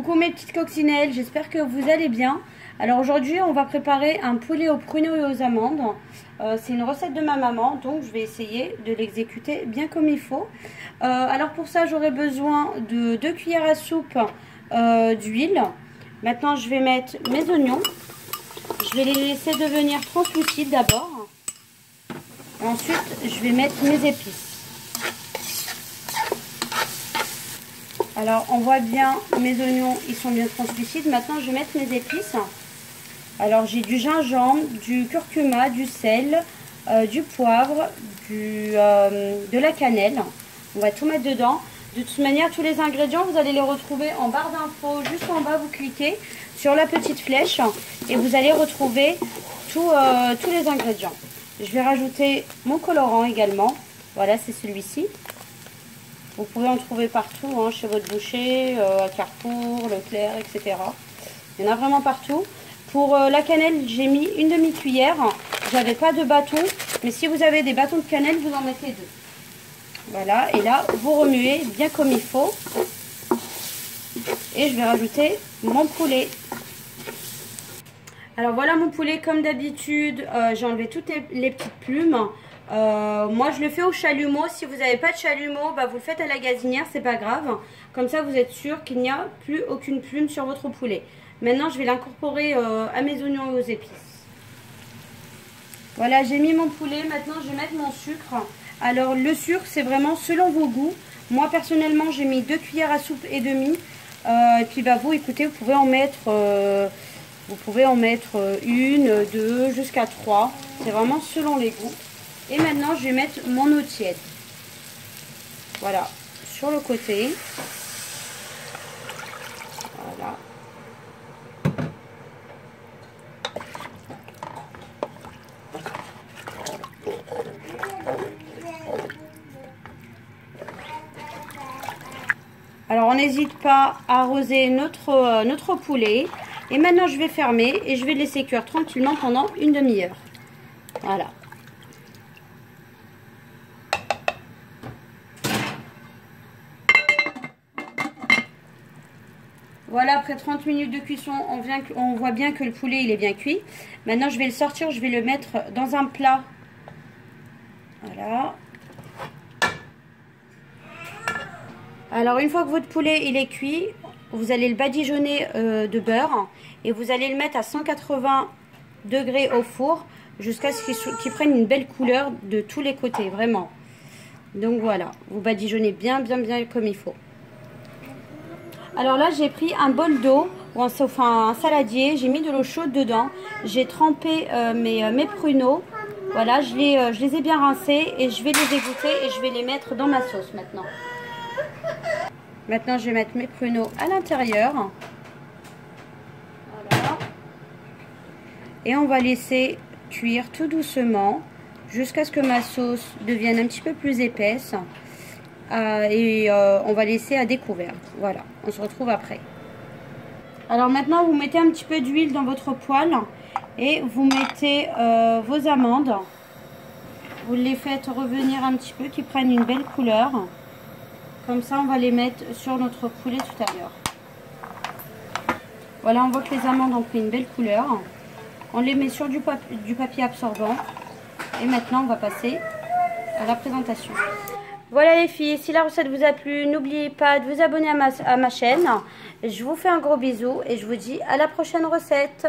Coucou mes petites coccinelles, j'espère que vous allez bien. Alors aujourd'hui on va préparer un poulet aux pruneaux et aux amandes. C'est une recette de ma maman, donc je vais essayer de l'exécuter bien comme il faut. Alors pour ça j'aurai besoin de 2 cuillères à soupe d'huile. Maintenant je vais mettre mes oignons. Je vais les laisser devenir translucides d'abord. Ensuite je vais mettre mes épices. Alors on voit bien mes oignons, ils sont bien translucides. Maintenant je vais mettre mes épices. Alors j'ai du gingembre, du curcuma, du sel, du poivre, de la cannelle. On va tout mettre dedans. De toute manière tous les ingrédients vous allez les retrouver en barre d'infos. Juste en bas vous cliquez sur la petite flèche et vous allez retrouver tous les ingrédients. Je vais rajouter mon colorant également. Voilà, c'est celui-ci. Vous pouvez en trouver partout, hein, chez votre boucher, à Carrefour, Leclerc, etc. Il y en a vraiment partout. Pour la cannelle, j'ai mis une demi-cuillère. J'avais pas de bâton, mais si vous avez des bâtons de cannelle, vous en mettez 2. Voilà, et là, vous remuez bien comme il faut. Et je vais rajouter mon poulet. Alors voilà mon poulet, comme d'habitude, j'ai enlevé toutes les petites plumes. Moi je le fais au chalumeau. Si vous n'avez pas de chalumeau, bah, vous le faites à la gazinière, c'est pas grave. Comme ça vous êtes sûr qu'il n'y a plus aucune plume sur votre poulet. Maintenant je vais l'incorporer à mes oignons et aux épices. Voilà, j'ai mis mon poulet. Maintenant je vais mettre mon sucre. Alors le sucre c'est vraiment selon vos goûts. Moi personnellement j'ai mis 2 cuillères à soupe et demi. Et puis bah vous écoutez, vous pouvez en mettre une, 2, jusqu'à 3. C'est vraiment selon les goûts. Et maintenant, je vais mettre mon eau tiède. Voilà, sur le côté. Voilà. Alors, on n'hésite pas à arroser notre poulet. Et maintenant, je vais fermer et je vais laisser cuire tranquillement pendant une demi-heure. Voilà. Voilà, après 30 minutes de cuisson, on voit bien que le poulet il est bien cuit. Maintenant, je vais le sortir, je vais le mettre dans un plat. Voilà. Alors, une fois que votre poulet il est cuit, vous allez le badigeonner de beurre et vous allez le mettre à 180 degrés au four jusqu'à ce qu'il prenne une belle couleur de tous les côtés, vraiment. Donc voilà, vous badigeonnez bien comme il faut. Alors là, j'ai pris un bol d'eau, ou un saladier, j'ai mis de l'eau chaude dedans. J'ai trempé mes pruneaux. Voilà, je les ai bien rincés et je vais les égoutter et je vais les mettre dans ma sauce maintenant. Maintenant, je vais mettre mes pruneaux à l'intérieur. Voilà. Et on va laisser cuire tout doucement jusqu'à ce que ma sauce devienne un petit peu plus épaisse. On va laisser à découvert. Voilà, on se retrouve après. Alors maintenant vous mettez un petit peu d'huile dans votre poêle et vous mettez vos amandes. Vous les faites revenir un petit peu, qu'ils prennent une belle couleur. Comme ça on va les mettre sur notre poulet tout à l'heure. Voilà, on voit que les amandes ont pris une belle couleur. On les met sur du papier absorbant. Et maintenant on va passer à la présentation. Voilà les filles, si la recette vous a plu, n'oubliez pas de vous abonner à ma chaîne. Je vous fais un gros bisou et je vous dis à la prochaine recette.